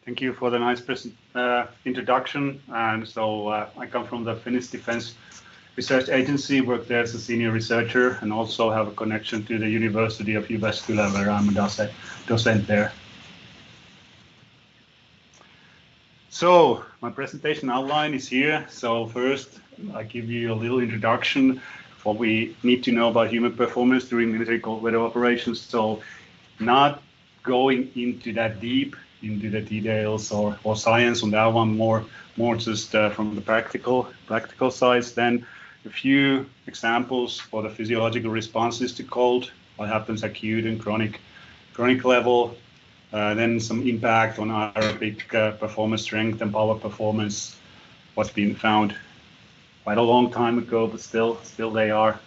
Thank you for the nice introduction. And so I come from the Finnish Defense Research Agency, work there as a senior researcher, and also have a connection to the University of Jyväskylä, where I'm a docent there. So my presentation outline is here. So first, I give you a little introduction, what we need to know about human performance during military cold weather operations. So not going into that deep into the details or science on that one, more just from the practical sides. Then a few examples for the physiological responses to cold, what happens acute and chronic level. Then some impact on aerobic performance, strength and power performance, what's been found quite a long time ago, but still they are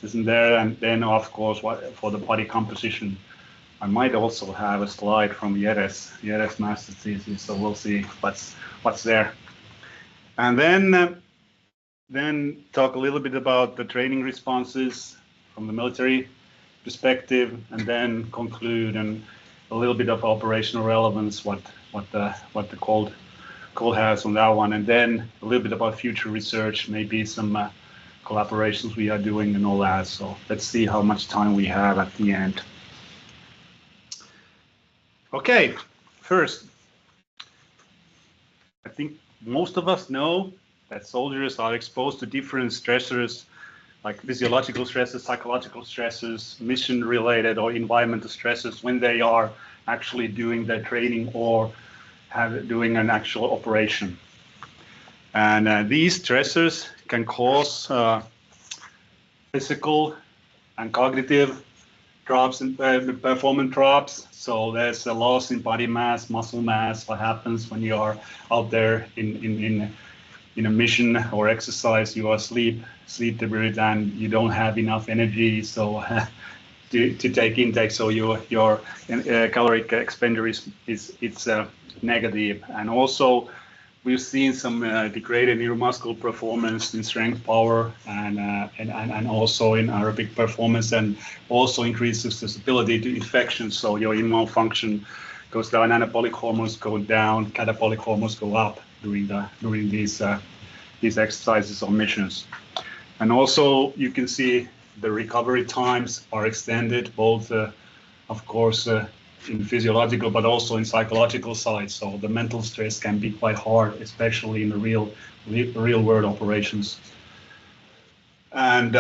isn't there. And then of course for the body composition, I might also have a slide from Jere's master thesis, so we'll see what's there. And then talk a little bit about the training responses from the military perspective, and then conclude and a little bit of operational relevance, what the cold has on that one, and then a little bit about future research, maybe some collaborations we are doing and all that. So let's see how much time we have at the end. Okay, first, I think most of us know that soldiers are exposed to different stressors, like physiological stresses, psychological stresses, mission-related or environmental stresses when they are actually doing their training or doing an actual operation. And these stressors can cause physical and cognitive drops and performance drops. So there's a loss in body mass, muscle mass. What happens when you are out there in a mission or exercise? You are sleep deprived and you don't have enough energy, so to take intake. So your caloric expenditure is negative. And also we've seen some degraded neuromuscular performance in strength, power, and also in aerobic performance, and also increased susceptibility to infections. So your immune function goes down, anabolic hormones go down, catabolic hormones go up during these exercises or missions. And also you can see the recovery times are extended, both of course in physiological, but also in psychological side. So the mental stress can be quite hard, especially in the real world operations. And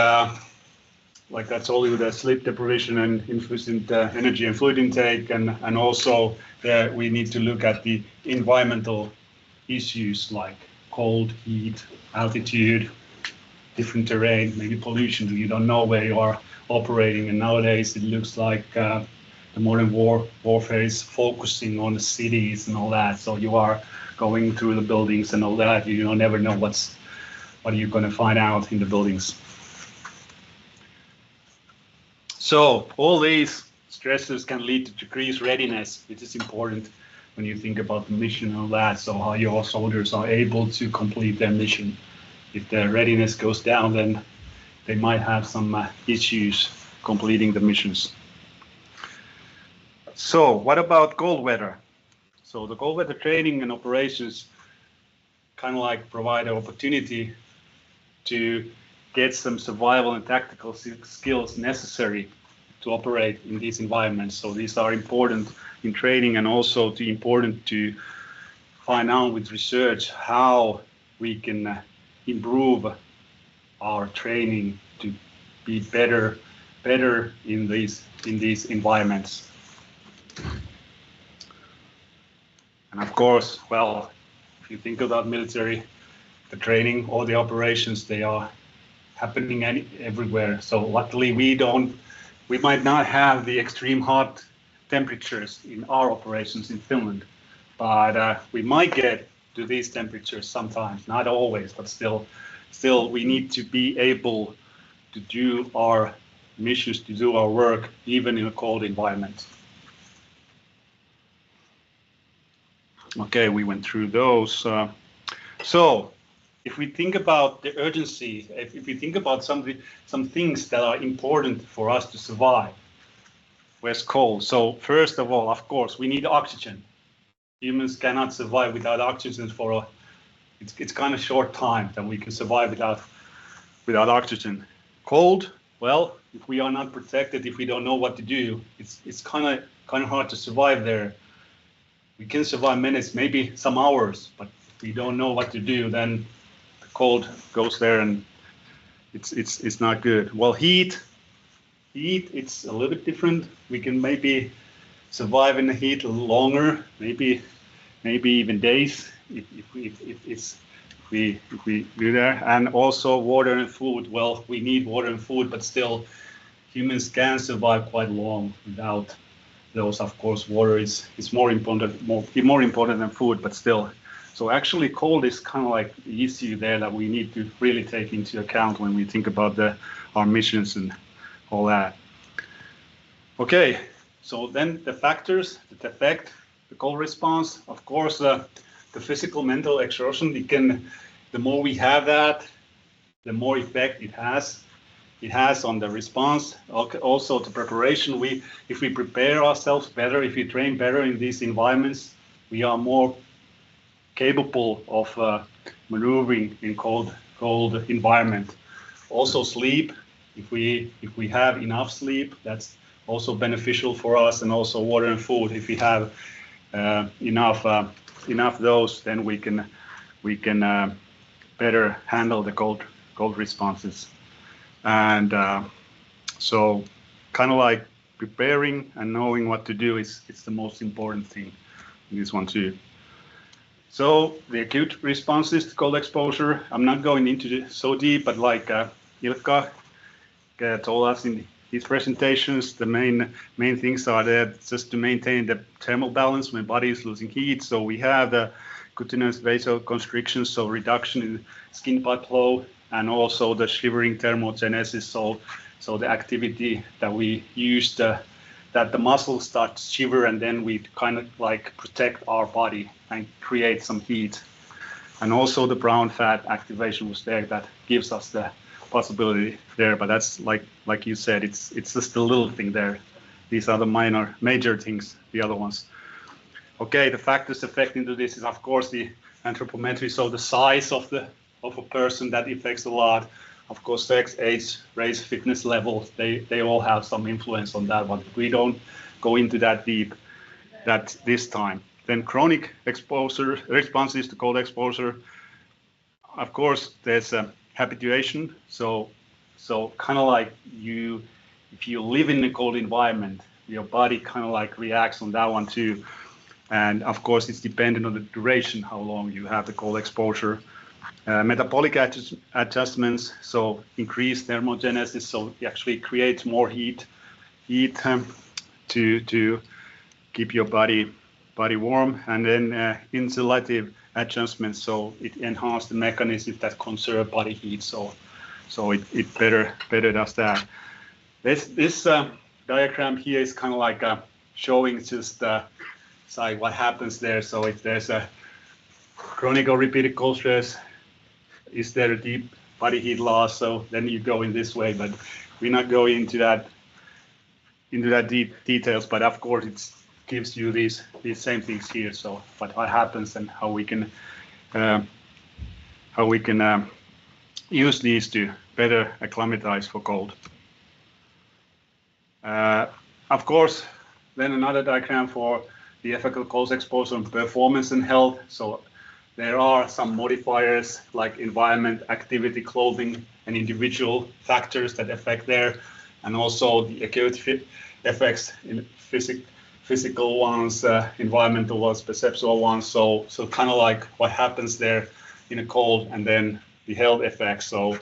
like I told you, the sleep deprivation and insufficient energy and fluid intake, and also we need to look at the environmental issues like cold, heat, altitude, different terrain, maybe pollution. You don't know where you are operating, and nowadays it looks like the modern warfare is focusing on the cities and all that. So you are going through the buildings and all that. You never know what you're going to find out in the buildings. So all these stresses can lead to decreased readiness, which is important when you think about the mission and all that. So how your soldiers are able to complete their mission. If their readiness goes down, then they might have some issues completing the missions. So what about cold weather? So the cold weather training and operations kind of like provide an opportunity to get some survival and tactical skills necessary to operate in these environments. So these are important in training, and also important to find out with research how we can improve our training to be better in these environments. And of course, well, if you think about military, the training or the operations, they are happening everywhere. So luckily we might not have the extreme hot temperatures in our operations in Finland, but we might get to these temperatures sometimes, not always, but still we need to be able to do our missions, to do our work, even in a cold environment. Okay, we went through those. So if we think about the urgency, if we think about some things that are important for us to survive, where's cold? So first of all, of course, we need oxygen. Humans cannot survive without oxygen for a, it's kind of short time that we can survive without oxygen. Cold, well, if we are not protected, if we don't know what to do, it's kind of hard to survive there. We can survive minutes, maybe some hours, but if we don't know what to do, then the cold goes there and it's not good. Well, heat, it's a little bit different. We can maybe survive in the heat a little longer, maybe even days if we do that. And also water and food. Well, we need water and food, but still humans can survive quite long without those. Of course, water is more important than food, but still. So actually cold is kind of like the issue there that we need to really take into account when we think about our missions and all that. Okay, so then the factors that affect the cold response, of course, the physical mental exertion, the more we have that, the more effect it has on the response. Also the preparation, if we prepare ourselves better, if we train better in these environments, we are more capable of maneuvering in cold environment. Also sleep, if we have enough sleep, that's also beneficial for us, and also water and food. If we have enough those, then we can better handle the cold responses. And so kind of like preparing and knowing what to do is the most important thing in this one too. So the acute responses to cold exposure, I'm not going into it so deep, but like Ilkka told us in his presentations, the main things are there just to maintain the thermal balance when body is losing heat. So we have the cutaneous vasoconstriction, so reduction in skin blood flow, and also the shivering thermogenesis, so the activity that we use that the muscles start to shiver, and then we kind of like protect our body and create some heat. And also the brown fat activation was there that gives us the possibility there, but that's like you said, it's just a little thing there. These are the major things, the other ones. Okay, the factors affecting to this is of course the anthropometry, so the size of a person, that affects a lot. Of course, sex, age, race, fitness level, they all have some influence on that, but we don't go into that deep this time. Then chronic exposure, responses to cold exposure. Of course, there's a habituation. So kind of like if you live in a cold environment, your body kind of like reacts on that one too. And of course, it's dependent on the duration, how long you have the cold exposure. Metabolic adjustments, so increased thermogenesis, so it actually creates more heat to keep your body warm. And then insulative adjustments, so it enhances the mechanism that conserve body heat. So it better does that. This diagram here is kind of like showing just what happens there. So if there's a chronic or repeated cold stress, is there a deep body heat loss? So then you go in this way, but we're not going into that deep details. But of course, it gives you these same things here. So what happens and how we can use these to better acclimatize for cold. Of course, then another diagram for the effect of cold exposure on performance and health. So there are some modifiers like environment, activity, clothing, and individual factors that affect there, and also the acute effects in physical ones, environmental ones, perceptual ones. So kind of like what happens there in a cold, and then the health effects. So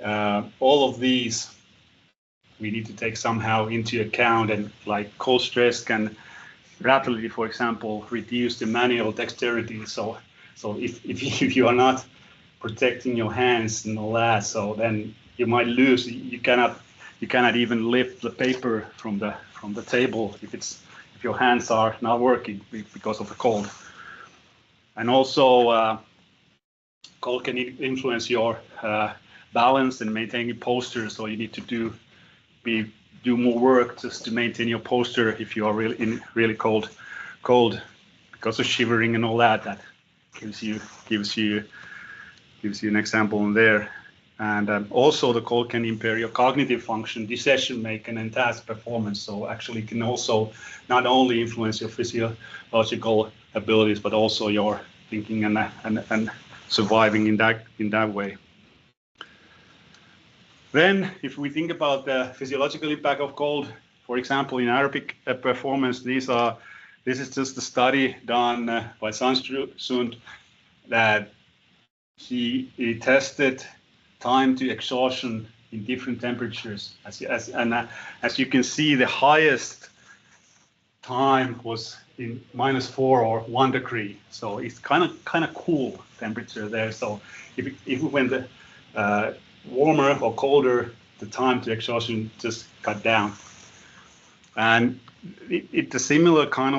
all of these we need to take somehow into account, and like cold stress can rapidly, for example, reduce the manual dexterity. So if you are not protecting your hands and all that, so then you might lose. You cannot even lift the paper from the table if your hands are not working because of the cold. And also cold can influence your balance and maintaining posture. So you need to be do more work just to maintain your posture if you are really cold, because of shivering and all that. That gives you an example in there. And also the cold can impair your cognitive function, decision making, and task performance. So actually it can also not only influence your physiological abilities, but also your thinking and surviving in that way. Then if we think about the physiological impact of cold, for example, in aerobic performance, this is just a study done by Sund that he tested time to exhaustion in different temperatures. As you can see, the highest time was in -4 or 1 degree. So it's kind of cool temperature there. So if we went warmer or colder, the time to exhaustion just cut down. And it's a similar kind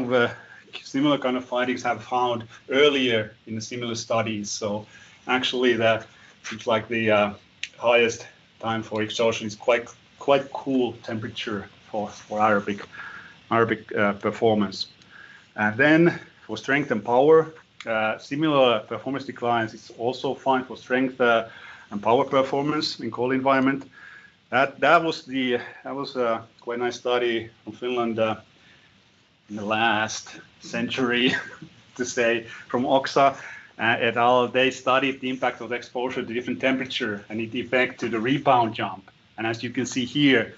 of findings have found earlier in the similar studies. So actually, it's like the highest time for exhaustion is quite cool temperature for aerobic performance. And then for strength and power, similar performance declines is also found for strength and power performance in cold environment. That was a quite nice study from Finland in the last century, to say, from Oksa et al. They studied the impact of exposure to different temperature and its effect to the rebound jump. And as you can see here,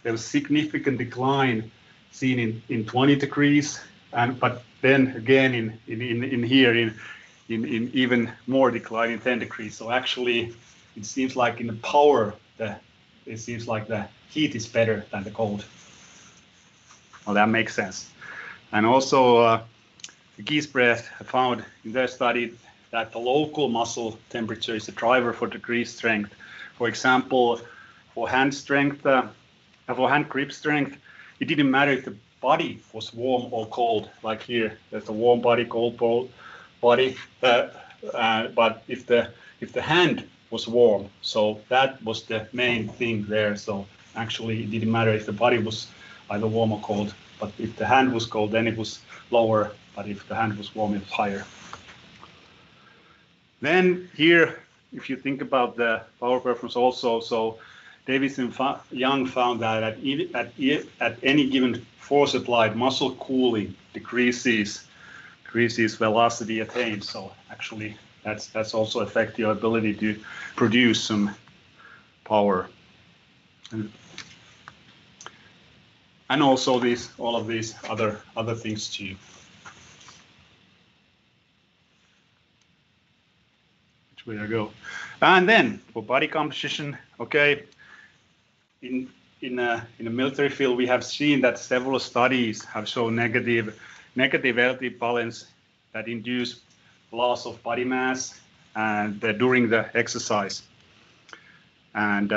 there was significant decline seen in 20 degrees, but then again in even more decline in 10 degrees. So actually, it seems like in the power, it seems like the heat is better than the cold. Well, that makes sense. And also, the Giesbrecht found in their study that the local muscle temperature is a driver for degree strength. For example, for hand strength, for hand grip strength, it didn't matter if the body was warm or cold. Like here, there's a warm body, cold body, but if the hand was warm, so that was the main thing there. So actually, it didn't matter if the body was either warm or cold. But if the hand was cold, then it was lower. But if the hand was warm, it was higher. Then here, if you think about the power performance also, so Davis and Young found that at any given force applied, muscle cooling decreases velocity attained. So actually, that's also affect your ability to produce some power. And also all of these other things too. Which way I go? And then for body composition, okay. In the military field, we have seen that several studies have shown negative relative balance that induce loss of body mass and during the exercise. And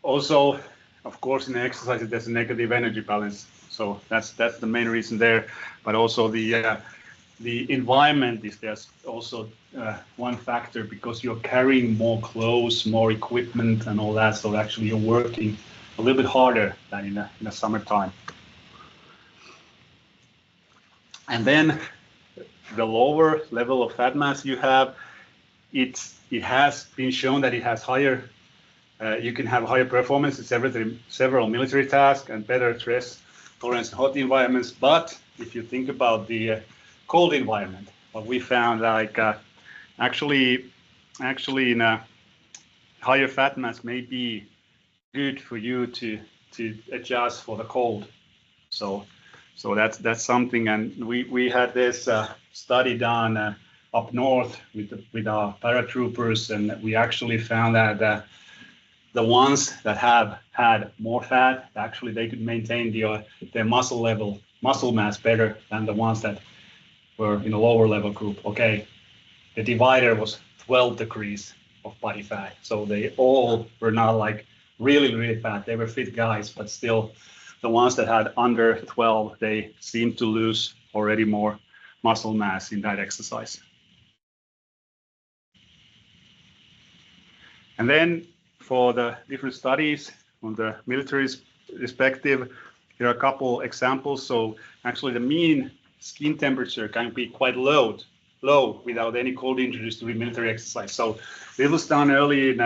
also, of course, in the exercise, there's a negative energy balance. So that's the main reason there. But also the environment is there's also one factor, because you're carrying more clothes, more equipment, and all that. So actually, you're working a little bit harder than in the summertime. And then the lower level of fat mass you have, it has been shown that it has higher. You can have higher performance in several military tasks and better stress tolerance in hot environments. But if you think about the cold environment, what we found, like actually in a higher fat mass may be good for you to adjust for the cold. So that's something. And we had this study done up north with our paratroopers, and we actually found that the ones that have had more fat, actually they could maintain their muscle mass better than the ones that were in a lower level group. Okay, the divider was 12 degrees of body fat, so they all were not like really fat. They were fit guys, but still, the ones that had under 12, they seemed to lose already more muscle mass in that exercise. And then for the different studies from the military perspective, here are a couple examples. So actually the mean skin temperature can be quite low without any cold injuries during military exercise. So it was done early in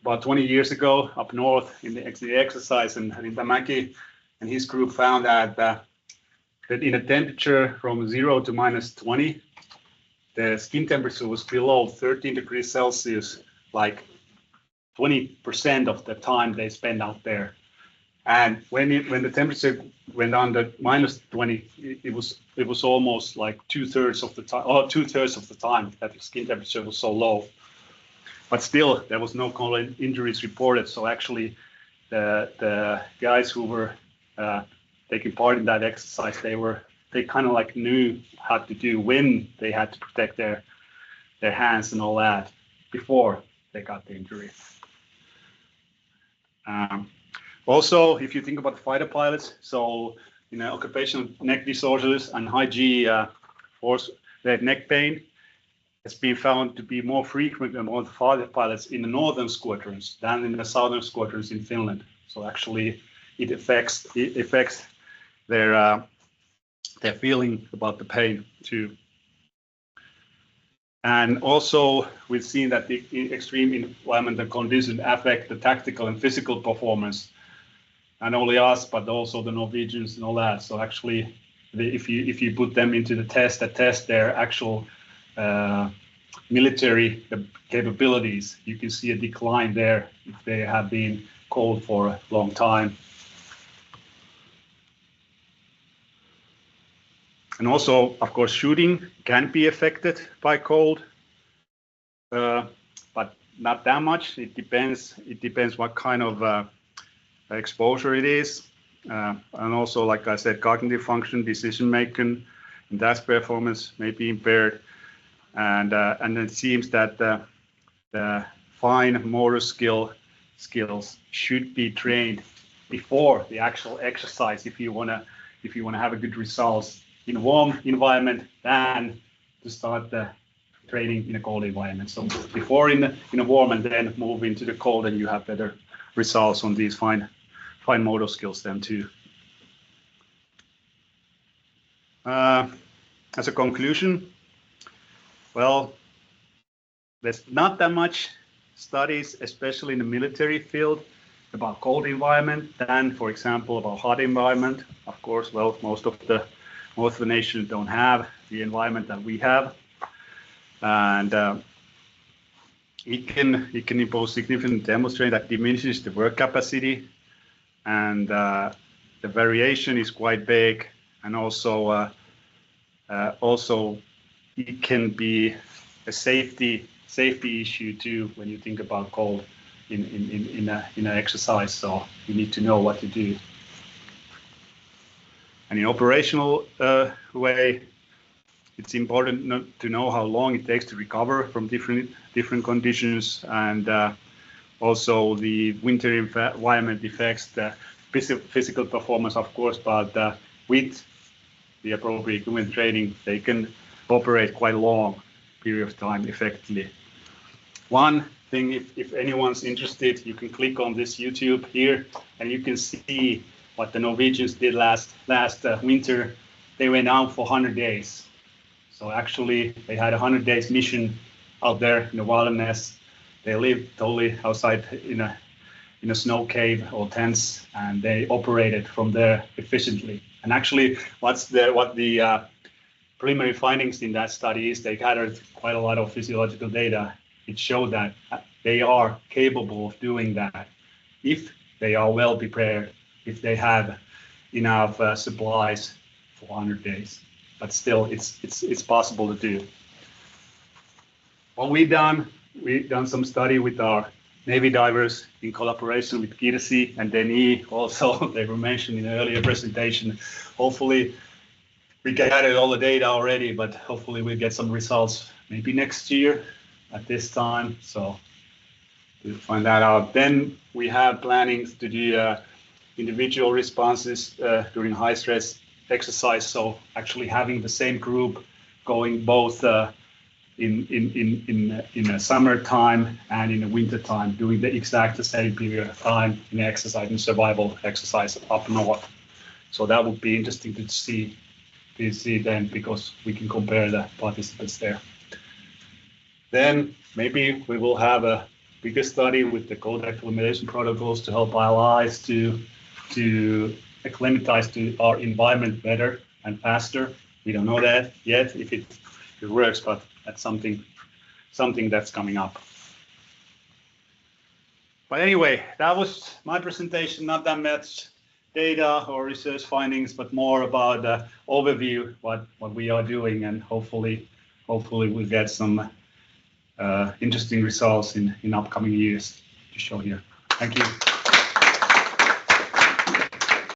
about 20 years ago up north in the exercise, and Rintamaki and his group found that that in a temperature from 0 to -20, the skin temperature was below 13 degrees Celsius, like 20% of the time they spend out there. And when the temperature went under -20, it was almost like 2/3 of the time, or 2/3 of the time that the skin temperature was so low. But still, there was no cold injuries reported. So actually, the guys who were taking part in that exercise, they kind of like knew how to do when they had to protect their hands and all that before they got the injury. Also, if you think about the fighter pilots, so occupational neck disorders and high G force neck pain has been found to be more frequent among the fighter pilots in the northern squadrons than in the southern squadrons in Finland. So actually, it affects their feeling about the pain too. And also, we've seen that the extreme environmental conditions affect the tactical and physical performance. Not only us, but also the Norwegians and all that. So actually, if you put them into the test that test their actual military capabilities, you can see a decline there if they have been cold for a long time. And also, of course, shooting can be affected by cold, but not that much. It depends. It depends what kind of exposure it is, and also, like I said, cognitive function, decision making, and task performance may be impaired. And it seems that the fine motor skills should be trained before the actual exercise if you wanna have a good results in a warm environment than to start the training in a cold environment. So before in a warm and then move into the cold, and you have better results on these fine motor skills then too. As a conclusion, well, there's not that much studies, especially in the military field, about cold environment than, for example, about hot environment. Of course, well, most of the nations don't have the environment that we have, and it can impose significant demonstrate that diminishes the work capacity, and the variation is quite big, and also it can be a safety issue too when you think about cold in an exercise. So you need to know what to do. And in operational way, it's important to know how long it takes to recover from different conditions, and also the winter environment affects the physical performance, of course, but with the appropriate equipment training, they can operate quite a long period of time effectively. One thing, if anyone's interested, you can click on this YouTube here, and you can see what the Norwegians did last winter. They went out for 100 days. So actually, they had a 100 days mission out there in the wilderness. They lived totally outside in a snow cave or tents, and they operated from there efficiently. And actually, what the preliminary findings in that study is, they gathered quite a lot of physiological data. It showed that they are capable of doing that if they are well prepared, if they have enough supplies for 100 days. But still, it's possible to do. What we've done some study with our Navy divers in collaboration with Kirsi and Denis. Also, they were mentioned in an earlier presentation. Hopefully, we gathered all the data already, but hopefully we'll get some results maybe next year at this time. So we'll find that out. Then we have planning to do individual responses during high stress exercise. So actually having the same group going both in the summertime and in the wintertime, doing the exact same period of time in exercise and survival exercise up north. So that would be interesting to see then, because we can compare the participants there. Then maybe we will have a bigger study with the contact elimination protocols to help allies to acclimatize to our environment better and faster. We don't know that yet if it works, but that's something that's coming up. But anyway, that was my presentation. Not that much data or research findings, but more about the overview, what we are doing, and hopefully we'll get some interesting results in upcoming years to show here. Thank you.